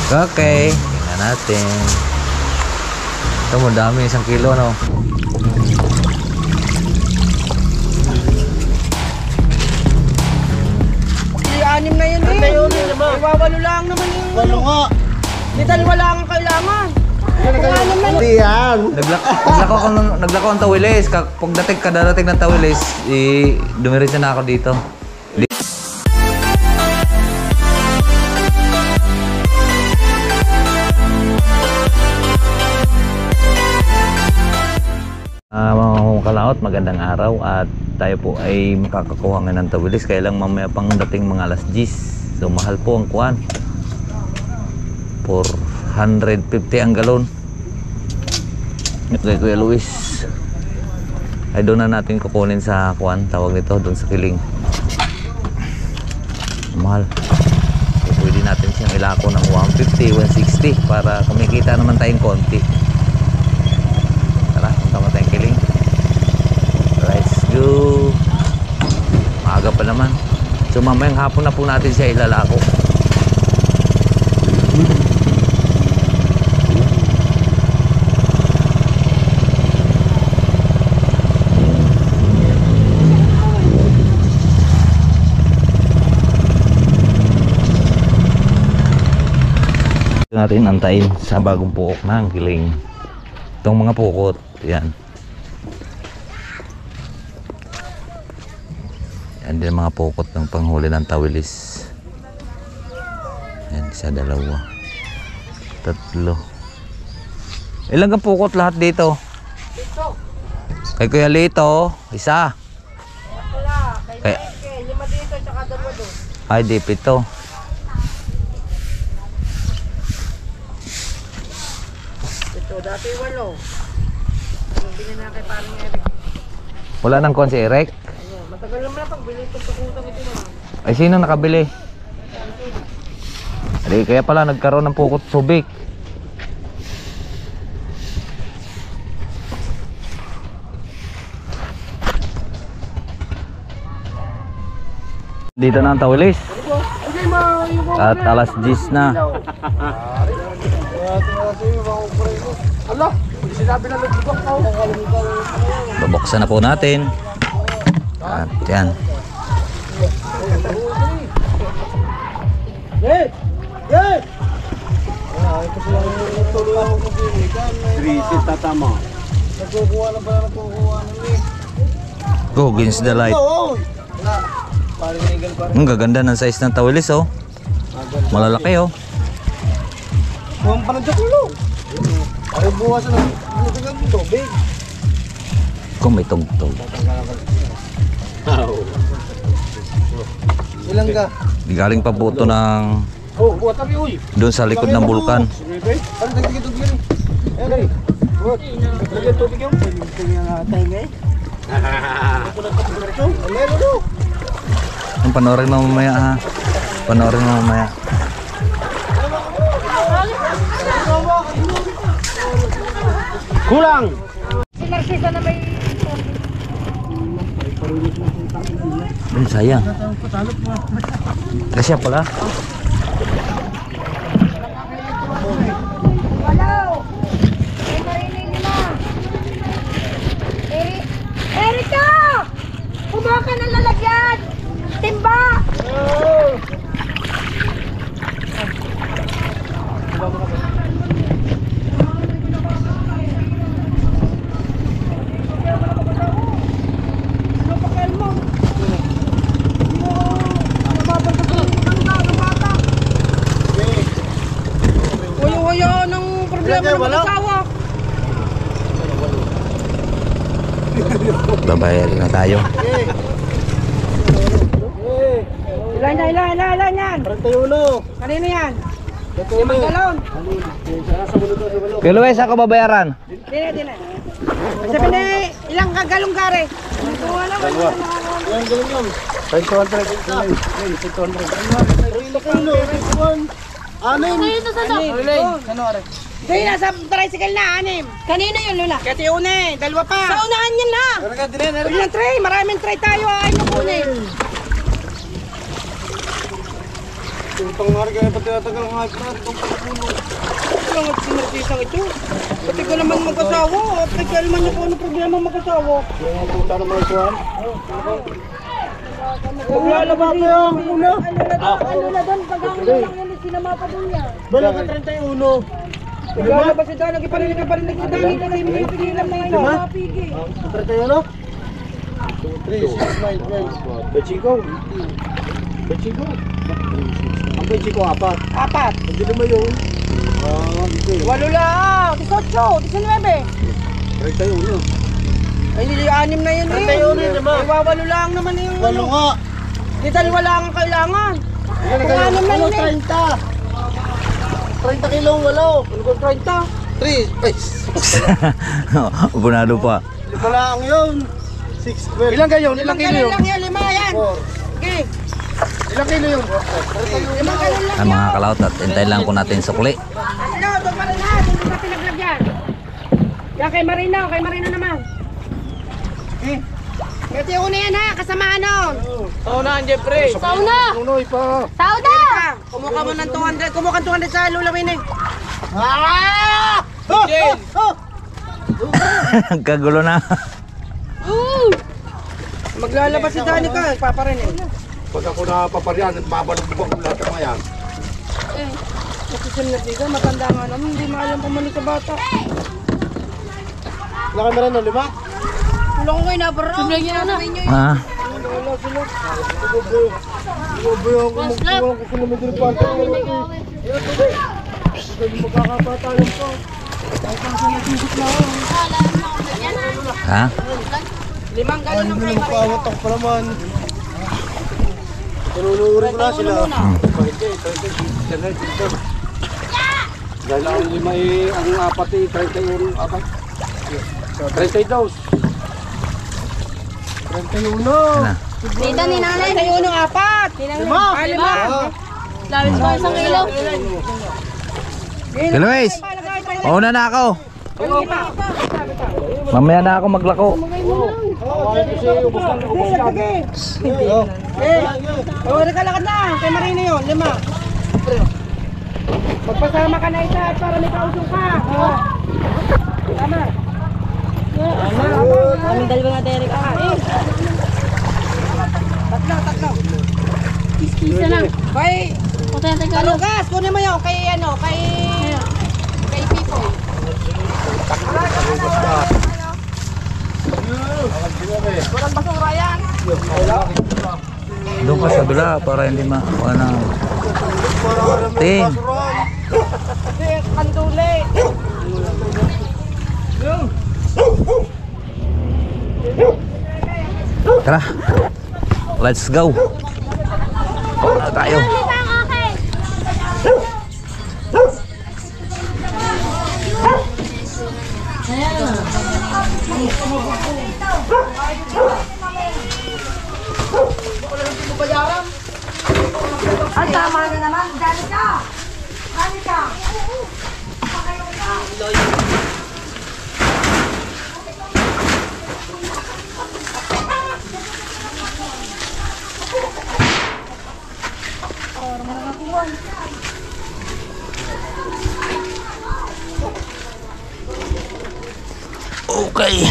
Okay, tingnan natin. Ito mo, dami, 1 kilo, no? Anim na yun eh. Iwawalo lang naman yung... Walo nga. Di dalawa lang ang kailangan. Kung anim na... Hindi yan. Naglako ang tawilis. Pagdating kadarating ng tawilis, dumiretso na ako dito. Mga kalaot, magandang araw at tayo po ay makakakuha nga ng tawilis. Kaya lang mamaya pang dating mga alas 10. So mahal po ang kuwan. 450 ang galon. Kay Kuya Luis ay doon na natin kukunin sa kuwan, tawag nito, doon sa Kiling. Mahal. So, pwede natin siyang ilako ng 150, 160 para kumikita naman tayong konti. Tara, punta mo tayong Kiling. Let's go. Maaga pa naman. So mamayang hapon na po natin siya ilalako. Natin antayin sa bagong puok ng Kiling. Itong mga pukot, yan. Yan din mga pukot ng panghuli ng tawilis. Yan, isa, dalawa, tatlo. Ilang ang pukot lahat dito? Kay Kuya Lito, isa. Kay lima dito, tsaka dalawa doon. Ay, di pito. Dati 8. Anong bilhin na kay parang Eric? Wala nang kon si Eric? Ayun, matagal naman na pagbili itong tukutang ito naman. Ay, sino nakabili? Ay, kaya pala nagkaroon ng pukot subik. Dito na ang tawilis. At alas 10 na. Allah, sinabi na nagbibak ako. Babuksan na po natin. At yan. Hey! Hey! Ito sila yung tuloy ako mag-ibigan. 3 tatama. Nagkukuha na pala nagkukuha na eh. Go against the light. Ang gaganda ng size ng tawilis, oh. Malalaki, oh. Buwan pa ng jakulo. Ay buwas na ng tubig. Kung may tugtog. Ilang ka? Galing pa po ito ng Buwan tabi uy. doon sa likod ng bulkan. Ano nagtigil tubig yan eh? Ayan eh. Buwan. Nagtigil tubig yun. Tingnan natin eh. Meron o. Ang panoorin mo mamaya, ha. Panoorin mo mamaya. Kulang! Si Narcisa na may... Ay, sayang. Kasi pala. Walaw! May marinig nila! Erika! Kumuha ka ng lalagyan! Timba! Huyo-huyo ng problema ng mag-asawa. Babayarin na tayo. Ilan yan? 31. Kanino yan? 5 galon? Kuya Luis, ako babayaran? Dine. Sabi na ilang kagalong kare? Kuha naman. Ilang galing yun? 500. 500. Anim. Hindi, nasa tricycle na, 6. Kanino yun, Lola? Kati une, dalawa pa. Sa unahan yan na. Ilang tray, maraming tray tayo, ay nukunin. Tutang nga rin kaya pati natagal ang hype na itong pagpulo. Lang at sinartisang ito. Pati ka naman mag-asawa. Pati ka naman yung kung ano problema mag-asawa. Yung puta naman ito ha. Maglalaba ko yung una. Ano na doon? Pag-amin lang yun, sinamapa doon niya. Bala ka 31. Maglalaba si Dana, parinig si Dani. Kasi hindi pigilan na yun. Mapigi. 31? 2, 3, 6, 9, 12. Bechiko. Bechiko. Ang Bechiko, 4. Apat. Hindi naman yun. Dito yun. 8 lang. 18, 19. 31. Ay, hindi 6 na yun eh. 31 yun, diba? Ay, wawalo lang naman yung Walo nga. Di dalawa lang ang kailangan. Kung ano man yun eh. 30 kilong walo. Ano kung 30? 3. Ay, Bunado pa. ito lang yun. 6, 12. Ilang kayo? Ilang galon lang yun, 5 yan. 4. Okay. Ilang kilo yun? 5 galon lang Ay mga kalawt at hintayin lang po natin sukli. Ano, doon pa rin ha. Doon pa pinaglagyan. Yan kay Marino naman. Ito yung una yan ha, kasamahan nun. Saunahan, Jeffrey. Sauna! Unoy pa. Sauna! Kumuha mo ng 200. Kumuha ka 200 sa lulawin eh. Ah! Jane! Kagulo na. Maglalabas si Danica, paparin eh. Pag ako napaparyan, babalubog ko lahat ng mayan. Kasi sinatiga, matanda nga naman, hindi maalam pumalik sa bata. Ilang kamera no, 5? Wala ko kayo nabaro. Sumlag niya na. Ha? Wala sila. Iboboy ako magkuha ko sila may diripante. Magkakapatayan po. Ha? 5 galon ng kay Marino. Pawat ako pa naman. Tinunurin ko na sila. Dahil ang 5 eh, ang 4 eh, 31 apat. 32. 31. Na. Tita ni nanay. Sa yung 4. 5. Lawis ko isang ilaw. Luis! Una na ako. Mamaya na ako maglako. Nakalakad na. Kay Marino yun. 5. Magpasama ka na isa para may kausong ka. Tama. Ang dalawa nga Derek. Tatlo. Isa lang. Kay Talugas. Kunin mo yun. Kay Pipo. Kurang basura yan. Doon ka sa dula para hindi na. Ting. Kanduli. Tara. Let's go. Tayo. Ang tama na naman. Dali ka. Okay.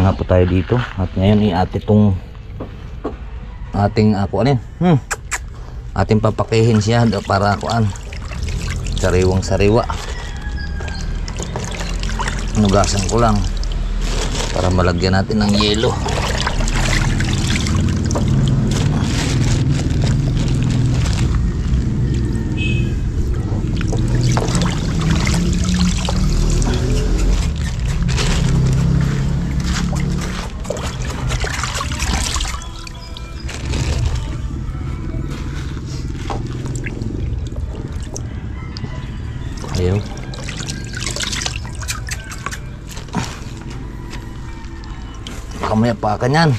na po tayo dito. At ngayon i-ate itong ating ating papakihin siya para sariwang sariwa. Nugasan ko lang para malagyan natin ng yelo. Ayaw. Kamaya pa ka niyan.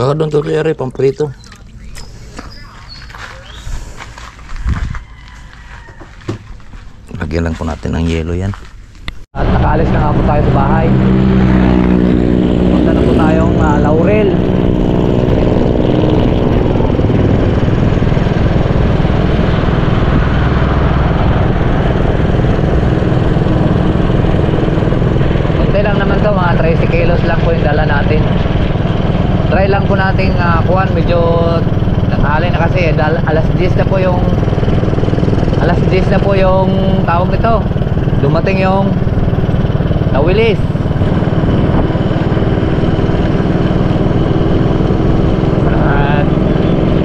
Kakadon to rin, pamprito. Lagyan lang po natin ng yelo yan. At nakaalis na nga po tayo sa bahay. Punta na po tayong Laurel. Kunti lang naman to, mga 30 kilos lang po yung dala natin. Try lang po nating kuhan, medyo tanghali na kasi alas 10 na po yung tawag nito. Dumating yung tawilis. At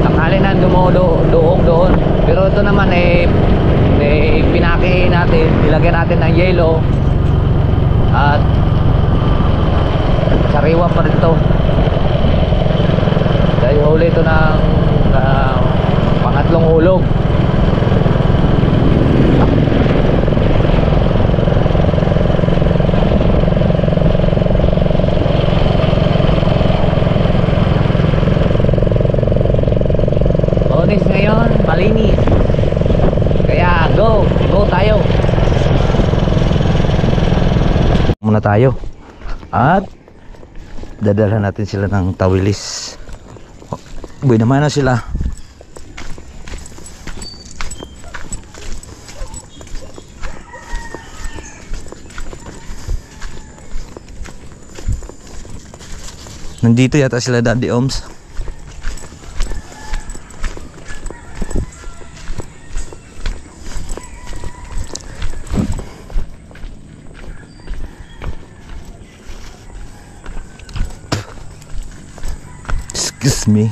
tanghali na dumuduog doon. Pero ito naman pinaki natin, ilagyan natin ng yelo at sariwa pa rin ito. Dahil huli ito ng pangatlong hulog. Onis ngayon, malinis. Kaya go tayo. Muna tayo. At dadalhan natin sila ng tawilis. Buhay naman na sila. Nandito yata sila, Daddy Oms. Excuse me.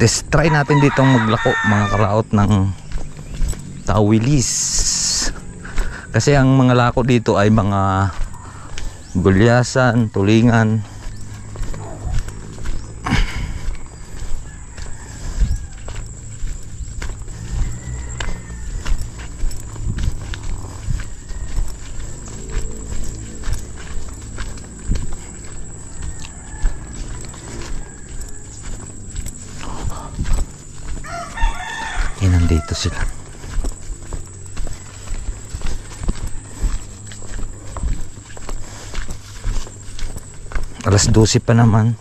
Test try natin ditong maglako, mga karaot ng tawilis. Kasi ang mga lako dito ay mga gulyasan, tulingan. Nandito sila. Alas 12 pa naman.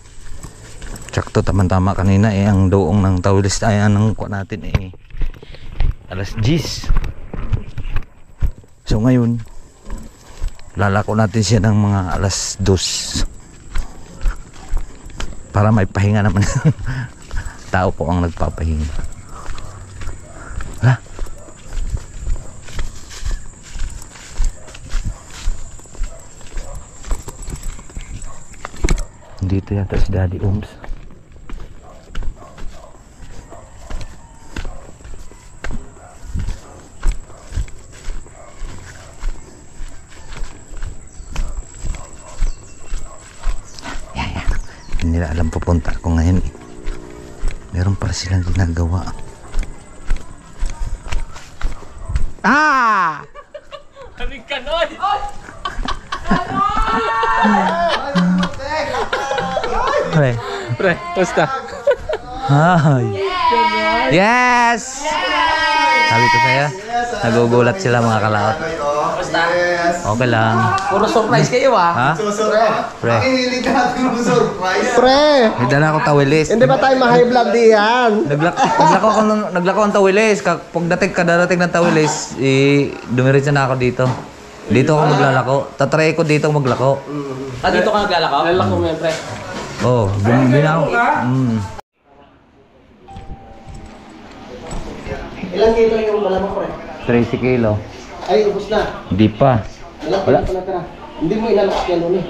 Sakto, tama-tama kanina ang doong ng tawilis ay anong kuha natin alas 10. So ngayon lalako natin siya ng mga alas 2 para may pahinga naman. Tao po ang nagpapahinga. Hala. Dito yata si Daddy Oms. Hindi nila alam pupunta ako ngayon. Meron para silang ginagawa. Pre. Pre, basta. Hi. Yes! Sabi ko sa'yo, nagugulat sila mga kalaot. Okay lang. Puro surprise kayo Ha? ah. Pre. Pre, May dala akong tawilis. hindi ba tayo ma-high blood diyan? Naglako ang tawilis. Kadarating ng tawilis, dumiretso na ako dito. Dito ako maglalako. Tatry ko dito maglako. Dito ka naglalako? Lalako mo yan, pre. Oh, binaw. Ilang kilo yung malamang, pre? 30 kilo. Ay, ubos na. Hindi pa. Ilang Wala. kilo pa natira? Hindi mo inalakas yan nun eh.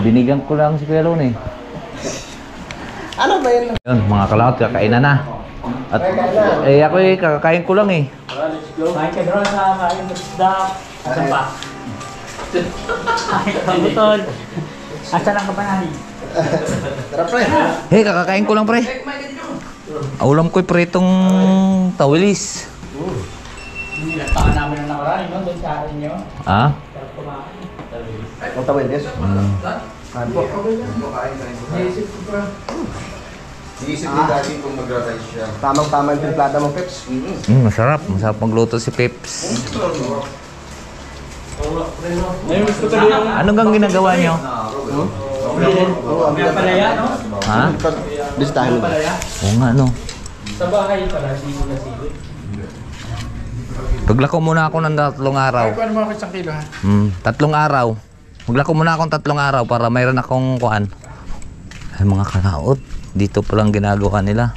Binigan ko lang si Kuya Lone. Ano ba yun? Yun, mga kalaot, kakain na. At ako kakakain ko lang eh. Kain ka doon sa kain ng isda. Asan pa? Pagutol. Asan ang kapanahin? Tara, pre. Hey, kakakain ko lang pre. Ulam ko'y pritong tawilis. Nilataan namin ang nakaraan, no? Doon sa akin nyo. Ha? Ang tawin, yes? Iisip ni Daddy kung mag-rice siya. Tamang-tama yung timplada mo, Peps. Masarap. Masarap magluto si Pips. Ngayon gusto tuloy yung Ano gang ginagawa niyo? may palaya, no? Ha? Bisitahin mo ba? Oo nga, no. Sa bahay pala, sino na sino. Paglako muna ako ng 3 araw. Paano mo ako isang kilo, ha? 3 araw. Maglako muna akong 3 araw para mayroon akong kuan. Ay mga kalaot, dito pa lang ginagawa nila.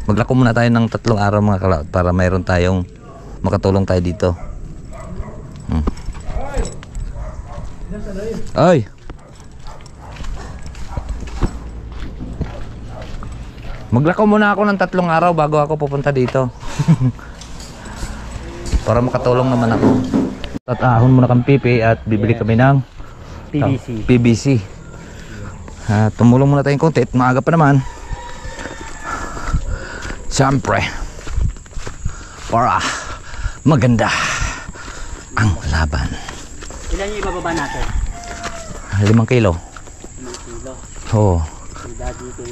Maglako muna tayo ng 3 araw mga kalaot para mayroon tayong makatulong tayo dito. Ay! Maglako muna ako ng 3 araw bago ako pupunta dito. Para makatulong naman ako. Tatahon muna kang pipi at bibili kami ng PVC. Tumulong muna tayong konti at maaga pa naman. Siyempre, para maganda ang laban. Ilan yung ibababa natin? 5 kilo. 5 kilo. Oo. Si Daddy ko.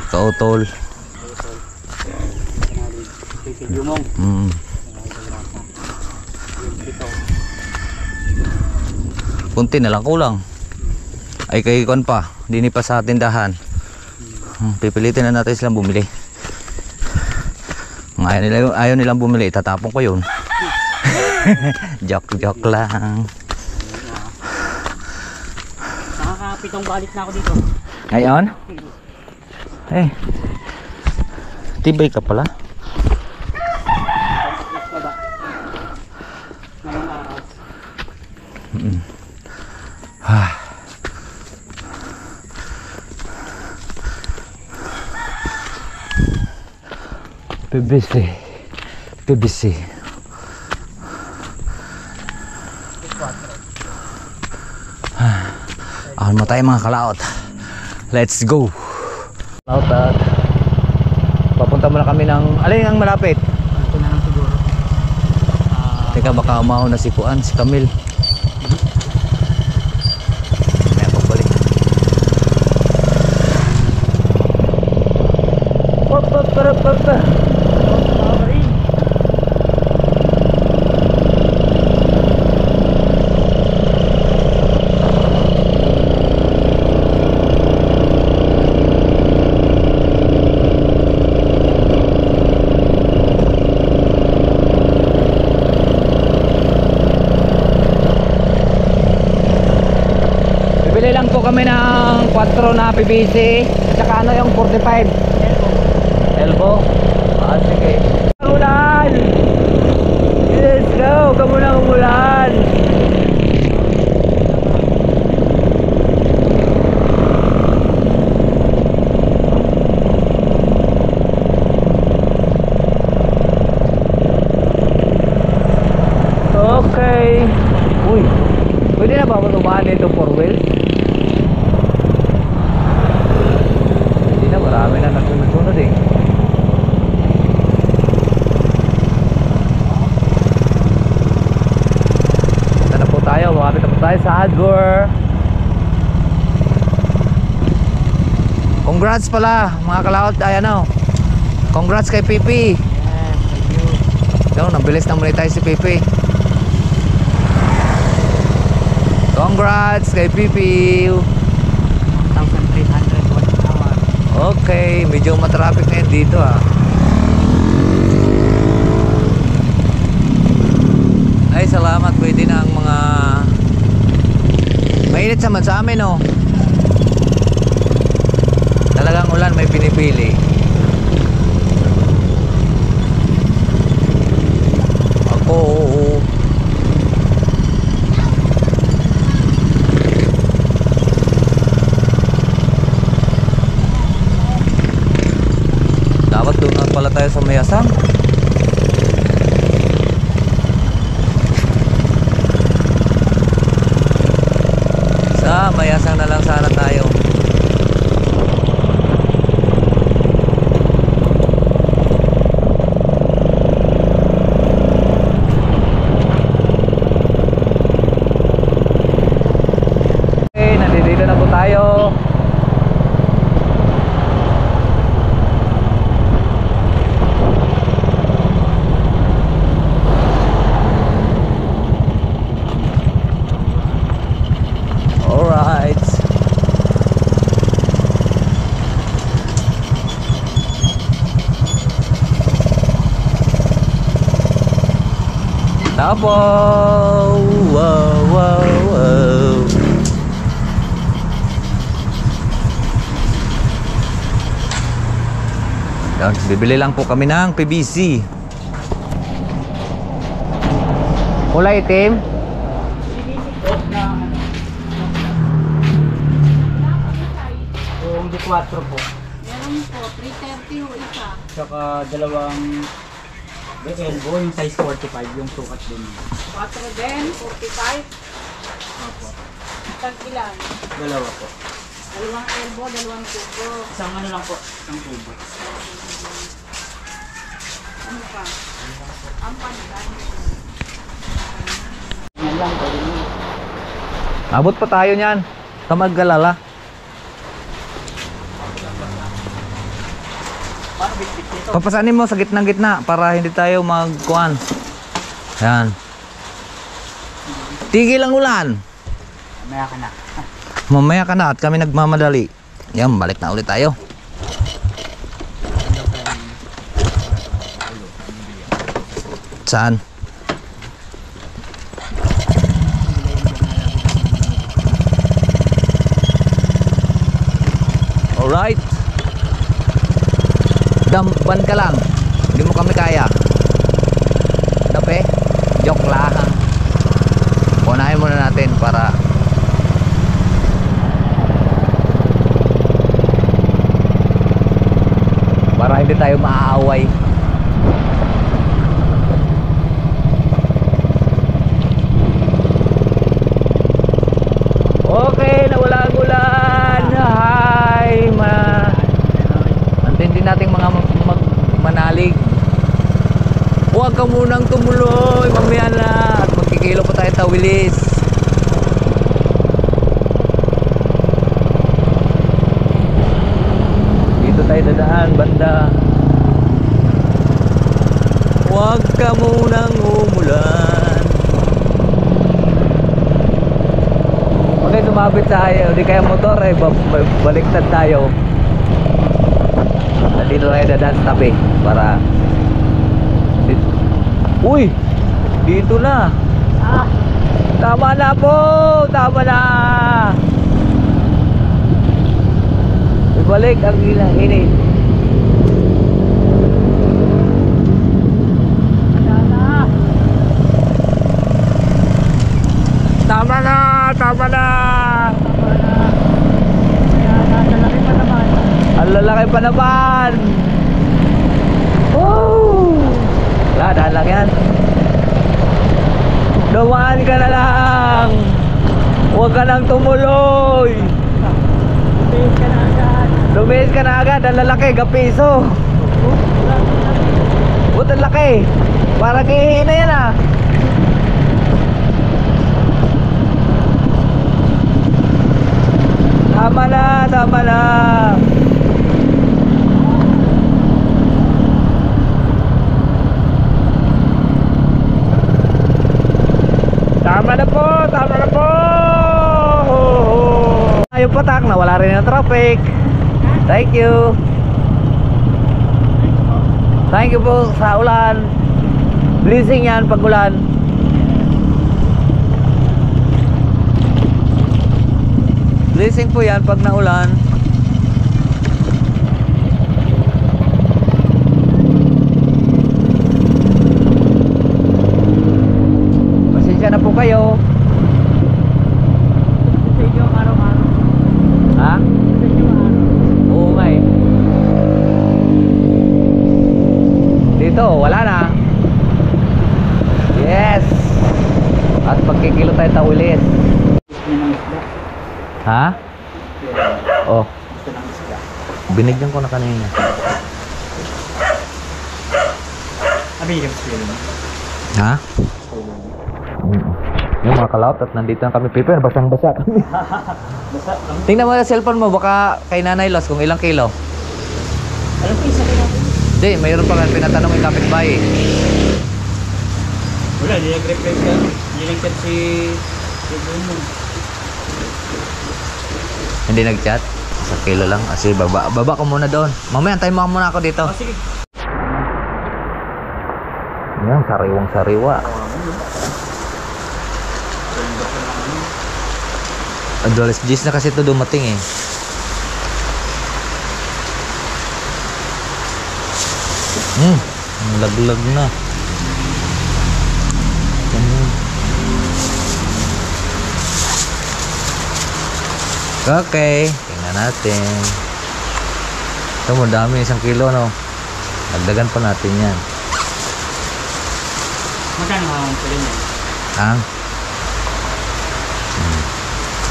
Kautol. Yung Kunti na lang kulang. Ay kay kon pa, dini pa sa tindahan. Pipilitin na natin silang bumili. Ayaw nilang bumili, tatapon ko yun. Joke lang. Nakakapitong balik na ako dito. Ngayon? Eh, tibay ka pala. Baba. Ngayong araw. PVC. Ahon mo tayo mga kalaot. Let's go. Kalaot at papunta muna kami ng alin ang malapit. Ito na lang siguro. Teka baka umahon na si Kuan, si Camille. May pagbalik. Pa. Bibili lang po kami ng 4 na PVC at saka ano yung 45 elbow. Sige. Ulan! Let's go! Kamu na umulan! Okay. Uy, pwede na ba matumaan dito 4 wheels? Hindi na, marami na nagsunod eh. tayo sa Hadgor. Congrats pala mga kalaot. Ay ano, congrats kay Pipi. Yung nabilis na monetize si Pipi. Congrats kay Pipi. 1,300 watts hour. Okay, medyo matraffic ngayon dito ah. Ay, salamat. Pwede na ang mga mainit sa amin oh. Talagang ulan may pinipili. Ako, oo. Dapat doon na pala tayo sa Mayasang. Sa Mayasang na lang sana tayo. Nandito na po tayo. Alright. Tapo. Wow, wow, wow. Yan, bibili lang po kami ng PVC. Kulay itim. Yung D4 po. Meron po, 330 yung isa. Tsaka dalawang elbow, yung size 45, yung sukat din. 4 din, 45. Opo. Tag-ilan? Dalawa po. Dalawang elbow, dalawang tubo. Isang ano lang po, isang tubo. Ano pa? Ang pandan. Yan lang, pwede nyo. Abot pa tayo niyan. Sa mag-alala. Papasanin mo sa gitnang-gitna para hindi tayo magkuhan. Yan. Tigil ang ulan. Maya ka na. Mamaya ka na at kami nagmamadali. Yan, balik na ulit tayo. Saan? Alright. Dampan ka lang. Hindi mo kami kaya. Dape? Joke lang. Punahin muna natin para hindi tayo maaaway. Okay, nawala ang ulan. Hi, antindi nating mga manalig. Huwag ka munang tumuloy, mamaya na. At magkikilo pa tayo tawilis. Dito tayo dadaan, banda. Huwag ka munang umulan. Okay, sumabit tayo. Di kaya motor eh, baliktad tayo. Dito tayo dadaan sa tabi para uy! Dito na. Tama na po! Tama na! Ibalik ang init. Tama na! Tama na! Ang lalaki pa naman! Woo! Wala, daan lang yan. Dumaan ka na lang. Huwag ka nang tumuloy. Lumis ka na agad. Ang lalaki, gapiso. Buti ang laki. Parang ihina yan ah. Tama na. Tama na po, tama na po. Ayaw patak na wala rin ang traffic. Thank you. Thank you po sa ulan. Blessing yan pag ulan. Blessing po yan pag naulan. Pasensya na po kayo. Sa inyo araw-araw. Ha? Sa inyo araw. Oo nga eh. Dito, wala na. Yes. At pagkikilo tayo tawilis. Ha? Oh. Binigyan ko na kanina. Ha? Yung mga kalaot at nandito na kami. Piper, basang-basa kami. Tingnan mo na cellphone mo. Baka kay Nanay Los kung ilang kilo. Alam ko isa rin natin. Hindi, mayroon pa nga pinatanong yung kapitbahay. Wala, di nag-reply ka. Di nag-chat si Bruno. Hindi nag-chat? Sa kilo lang. Kasi baba ko muna doon. Mamaya, antayin mo muna ako dito. Sige. Yan, sariwang sariwa. Adoles G's na kasi ito dumating eh. Ang laglag na. Okay, tingnan natin. Ito mo, dami, 1 kilo, no? Dagdagan pa natin yan. Magkano ang pwede niya? Ang?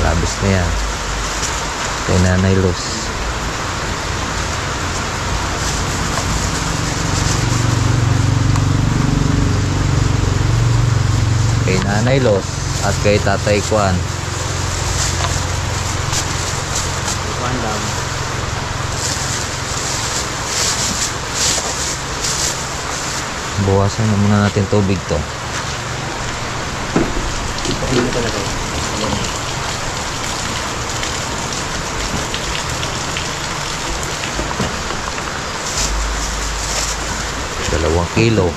Labis na yan. Kay Nanay Los. Kay Nanay Los at kay Tatay Kwan. One down. Buwasan na muna natin tubig to. Hindi talaga. 2 kilo.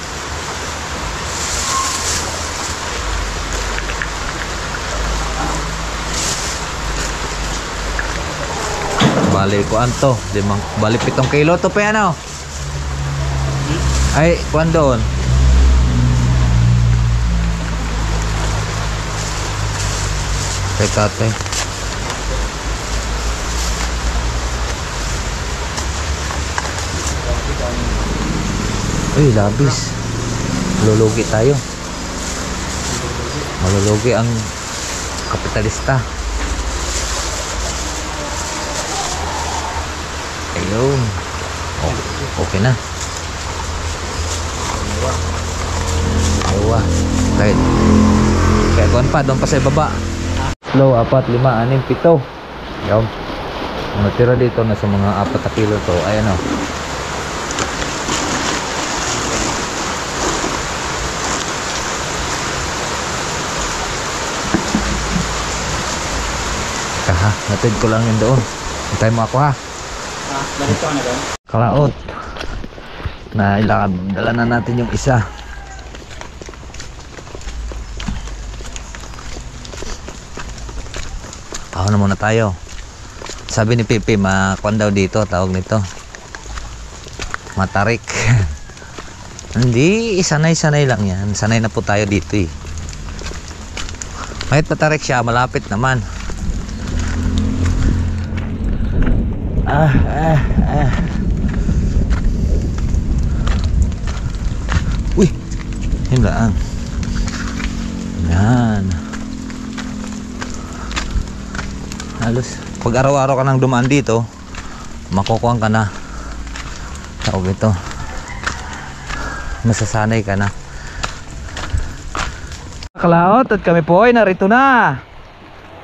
Bali ko anto, bali 7 kilo to pa ano? Ay, kuan doon. Teka, uy, labis. Malulugi tayo. Malulugi ang kapitalista. Ayun. Okay na. Dalawa. Right. Kaya kuhan pa, doon pa sa baba. Slow, 4, 5, 6, 7. Yung natira dito na sa mga 4 na kilo to. Ayan o. Ha, natid ko lang yun doon. Hintay mo ako ha. Ganito na doon. Kalaot. Na ilakad. Dala na natin yung isa. Ako na muna tayo. Sabi ni Pipi, makuan daw dito. Tawag nito. Matarik. Hindi, sanay-sanay lang yan. Sanay na po tayo dito eh. Kahit matarik siya, malapit naman. Uy, yun lang. Yan. Halos pag araw-araw ka nang dumaan dito, makukuha ka na. Tawag ito, masasanay ka na. Kalaot, at kami po ay narito na.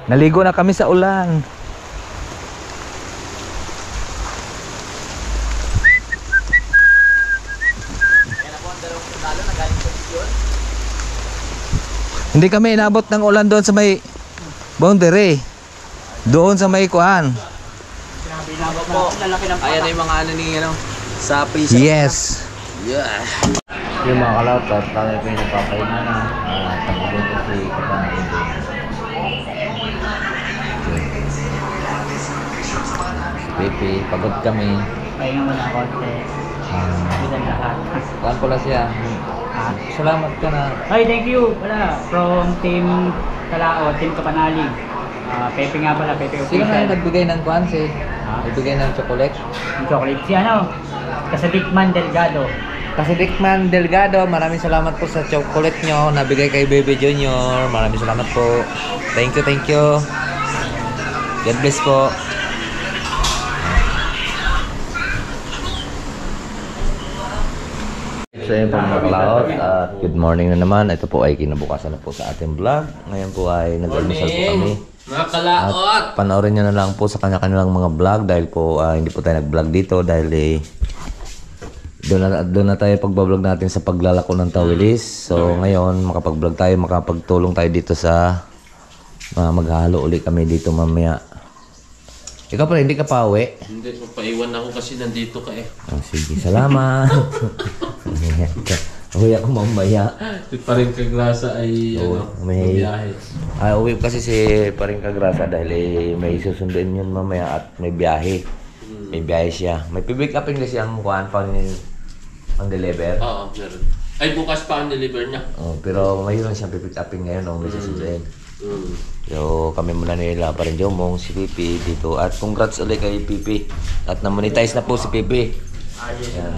Naligo na kami sa ulan. Hindi kami inabot ng ulan doon sa may boundary. Doon sa may kuan. Ayan na yung mga ano ni ano sa prison. Yes. Yeah. Yung mga kalawat at kami po yung nagpapahinga na. Tagulo ko si Kapanahin doon. Pipi, pagod kami. Pahinga mo na konti. Bisan lahat. Kuan pala siya. Salamat ka na. Ay, thank you. Wala. From Team Kalao, Team Kapanalig. Pepe nga pala, Pepe Sino Official. na nagbigay ng kuan si? Nagbigay ng chocolate? Yung chocolate. Si ano? Kasadikman Delgado. Kasi Dickman Delgado, maraming salamat po sa chocolate nyo nabigay kay Baby Junior. Maraming salamat po. Thank you, thank you. God bless po. So yun po mga kalaot at good morning na naman. Ito po ay kinabukasan na po sa ating vlog. Ngayon po ay nag-almusal po kami. Mga kalaot! At panoorin nyo na lang po sa kanya-kanilang mga vlog dahil po hindi po tayo nag-vlog dito dahil doon na tayo pagbablog natin sa paglalako ng tawilis. So ngayon makapag-vlog tayo, makapagtulong tayo dito sa maghahalo uli kami dito mamaya. Ikaw pala, hindi ka pa uwi? Hindi, papaiwan ako kasi nandito ka eh. Oh, sige, salamat. Uwi ako mamaya. Paring Kagrasa ay may biyahe. uwi kasi si Paring Kagrasa dahil may susunduin yun mamaya at may biyahe. May biyahe siya. May pipick upin kasi ang kuhaan pa ang deliver. Oo, meron. Ay, bukas pa ang deliver niya. Oh, pero mayroon siyang pipick upin ngayon o may susunduin. So kami muna nila pa rin Jomong, si Pipi dito. At congrats ulit kay Pipi. At na-monetize na po si Pipi. Yan.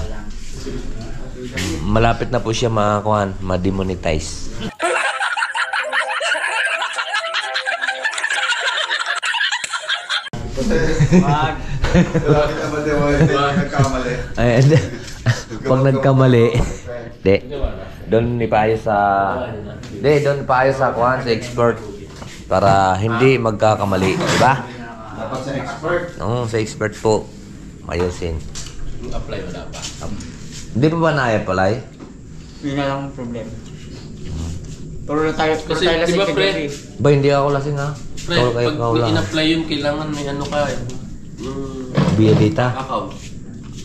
Malapit na po siya ma-demonetize. Nagkamali. Ay, pag nagkamali, doon ipaayos sa kuhan, sa expert para hindi magkakamali, di ba? Dapat sa expert. Oo, sa expert po. Ayusin. Yung apply wala pa. Hindi pa ba na-apply? Yun na lang ang problem. Puro tayo Kasi, di ba pre? Ba, hindi ako lasing ha. Pre, Tol kayo pag ikaw lang. in-apply yun, kailangan may ano ka eh. Via data? Account.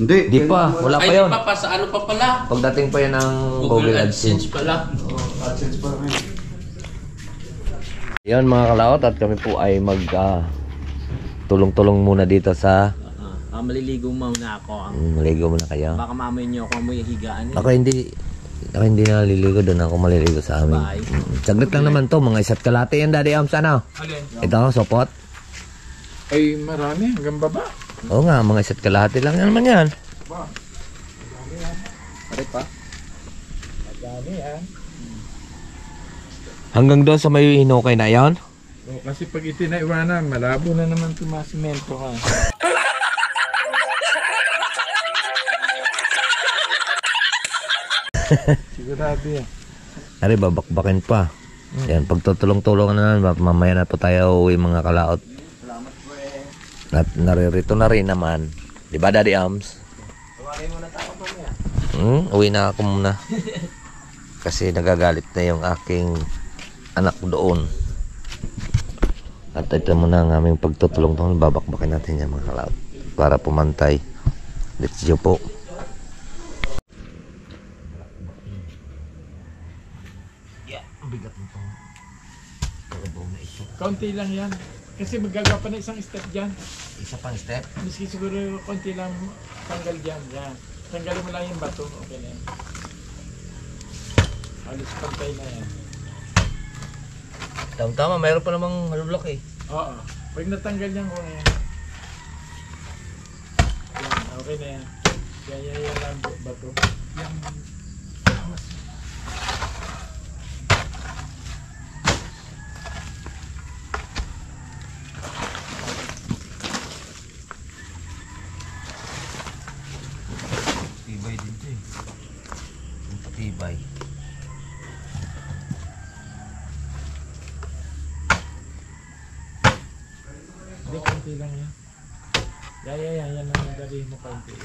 Hindi. Di pa, wala pa Ay, yun. di pa, sa ano pa pala? Pagdating pa yun ng Google AdSense. pala. AdSense pa rin. Yan mga kalaot at kami po ay tulong-tulong muna dito sa Maliligo muna ako. maligo muna kayo. Baka mamay niyo ako amoy higaan. Ako hindi naliligo doon ako maliligo sa amin. Saglit lang naman to, mga isa't kalate yan Daddy Ams ano? Ito, sopot. Ay, marami. Hanggang baba. Oo nga, mga isa't kalate lang yan naman yan. Pare pa. Madami yan. Hanggang doon sa may hinukay na yan? O, kasi pag itinaiwanan, malabo na naman tumasimento ka. Sigurado yan. Ari, babakbakin pa. Yan, pagtutulong-tulong na naman, mamaya na po tayo uwi mga kalaot. At naririto na rin naman. Di ba Daddy Ams? Uwi na ako muna. Kasi nagagalit na yung aking anak doon. At ito muna ang aming pagtutulong-tulong. Babakbakin natin yan mga kalaot. Para pumantay. Let's go po. Konti lang yan. Kasi magagawa pa na isang step dyan. Isa pang step. Miski siguro konti lang tanggal dyan. Yan. Tanggalin mo lang yung bato. Okay na yan. Alis pantay na yan. Tama, mayroon pa namang halulok eh. Oo. Pag natanggal yan ko na yan. Yan. Okay na yan. Yan lang bato. Yan. Tibay din ito eh. Tibay. Hindi, konti lang yan. Yan ang dali mo kaunti.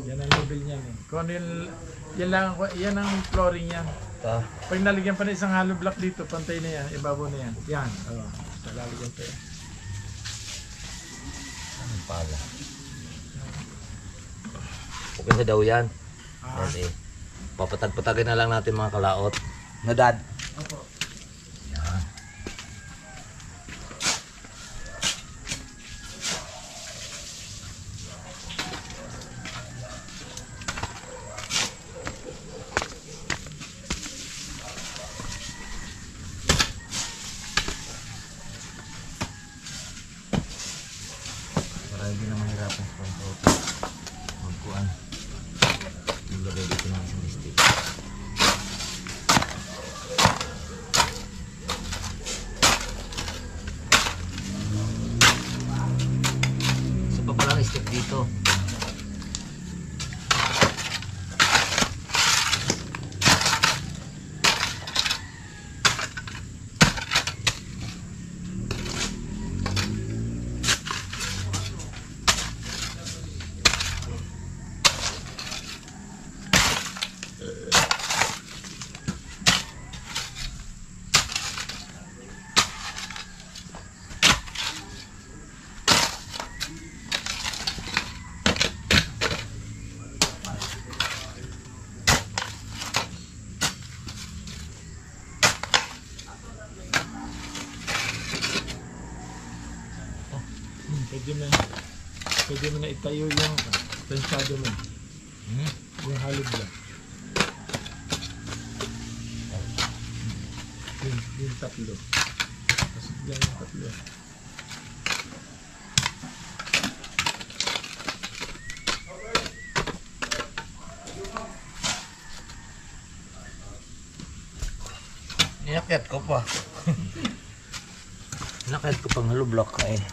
Yan ang level niyan eh. Kung ano yan ang flooring yan. Pag naligyan pa ng isang hollow block dito, pantay na yan, ibabaw na yan. Yan, lalagyan pa yan. Ano pala? Okay na daw yan. Okay. Papatag-patagin na lang natin mga kalaot. Na dad? Opo. Yan. Para hindi na mahirapan sa pangkauto. Magkuhan. Maglagay dito ng isang stick. Isa pa palang stick dito. Pwede mo na itayo yung planchado mo. Yung hollow block. Yung tatlo. Pasok dyan yung tatlo. Inakyat ko pa. Inakyat ko pang hollow block ka eh.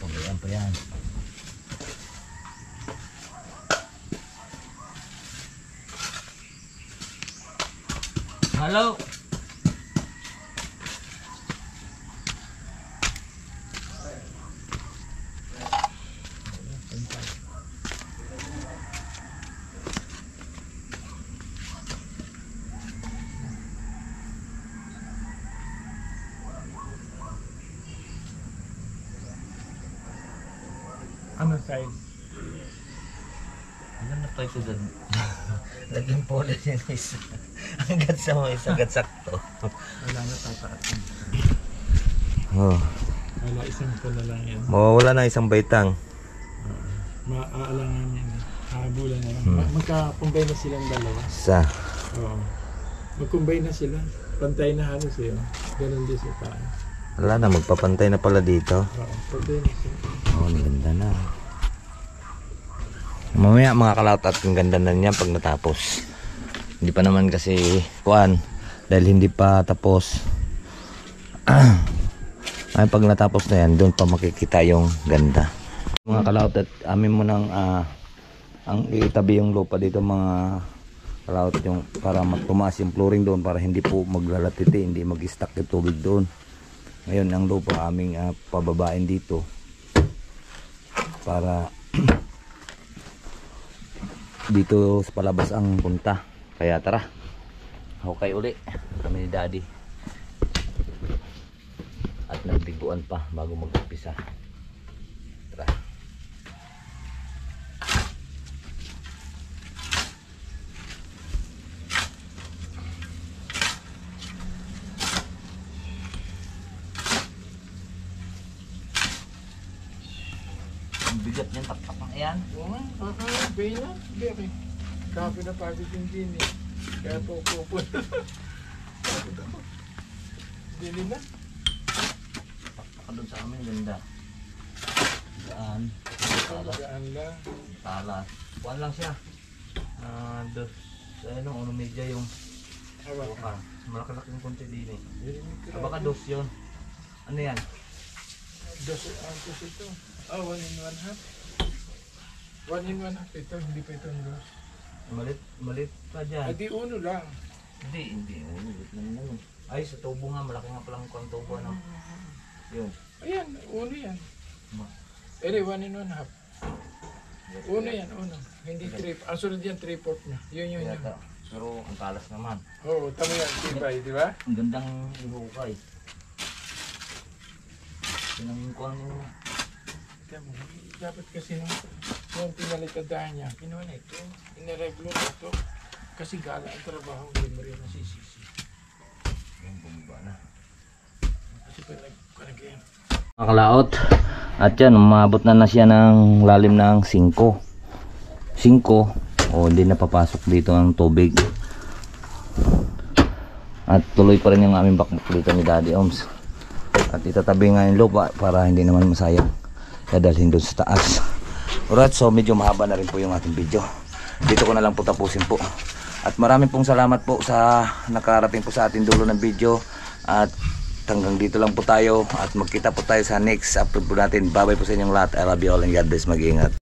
Pagayaan pa yan. Hello? Ano size? Ano na pa ito doon? Laging polo yan isa. Hanggat sa mo isa, hanggat sakto. Wala na tataas. Oh. Wala isang po na lang yan. Mawawala na isang baitang. Maaalangan yan. Habulan na lang. Magka-combine na silang dalawa. Isa. Oo. Mag-combine na sila. Pantay na halos yun. Ganun din sa tayo. Wala na, magpapantay na pala dito. Oo. Pantay na sila. Oh, ang ganda na. Mamaya mga kalawat at ang ganda na niya pag natapos. Hindi pa naman kasi kuan dahil hindi pa tapos. Ay pag natapos na yan, doon pa makikita yung ganda. Mga kalawat at amin mo nang ang itabi yung lupa dito mga kalawat yung para tumaas yung flooring doon para hindi po maglalatiti, hindi mag-stack yung tubig doon. Ngayon ang lupa aming pababain dito para dito sa palabas ang punta. Kaya tara, hukay uli kami ni Daddy at nagbiguan pa bago mag-umpisa. Tara. Ang bigat niyan, takpak na yan. Oo nga. Bay na. Bay. Kape na pagod yung din eh. Kaya po. Dili na. Takpak doon sa amin, ganda. Gaan. Gaan lang. Talas. Kuhan lang siya. Dos. Ano, ano medya yung Hawakan. malaki-laking konti din eh. Dili Baka dos yun. Ano yan? Dos ito. 1 in 1 half. 1 in 1 half ito. Hindi pa ito dos. Malit pa dyan. Di uno lang. Hindi. Ulit lang naman. Ay, sa tubo nga, malaki nga palang kung tubo, ano? Yun. Ayan, uno yan. Ere, 1 and 1/2. Uno yan, uno. Hindi 3. Ang sunod yan, 3/4 na. Yun. Yata. Pero ang kalas naman. Oo, tama yan, tibay, di ba? Ang gandang ihukay. Pinangkuhan mo. Tama, dapat kasi nung pinalikadahan niya, kinuha na ito, inireglo na ito. Kasi gala ang trabaho, hindi mo rin nasisisi. Yung bumaba na. Kasi pag nagkanagyan. Mga kalaot. At yan, umabot na siya ng lalim ng 5. 5. O, hindi na papasok dito ang tubig. At tuloy pa rin yung aming bakbak dito ni Daddy Oms. At itatabi nga yung lupa para hindi naman masayang dadalhin doon sa taas. Alright, so medyo mahaba na rin po yung ating video. Dito ko na lang po tapusin po. At maraming pong salamat po sa nakarating po sa ating dulo ng video. At hanggang dito lang po tayo. At magkita po tayo sa next upload po natin. Bye bye po sa inyong lahat. I love you all and God bless. Mag-iingat.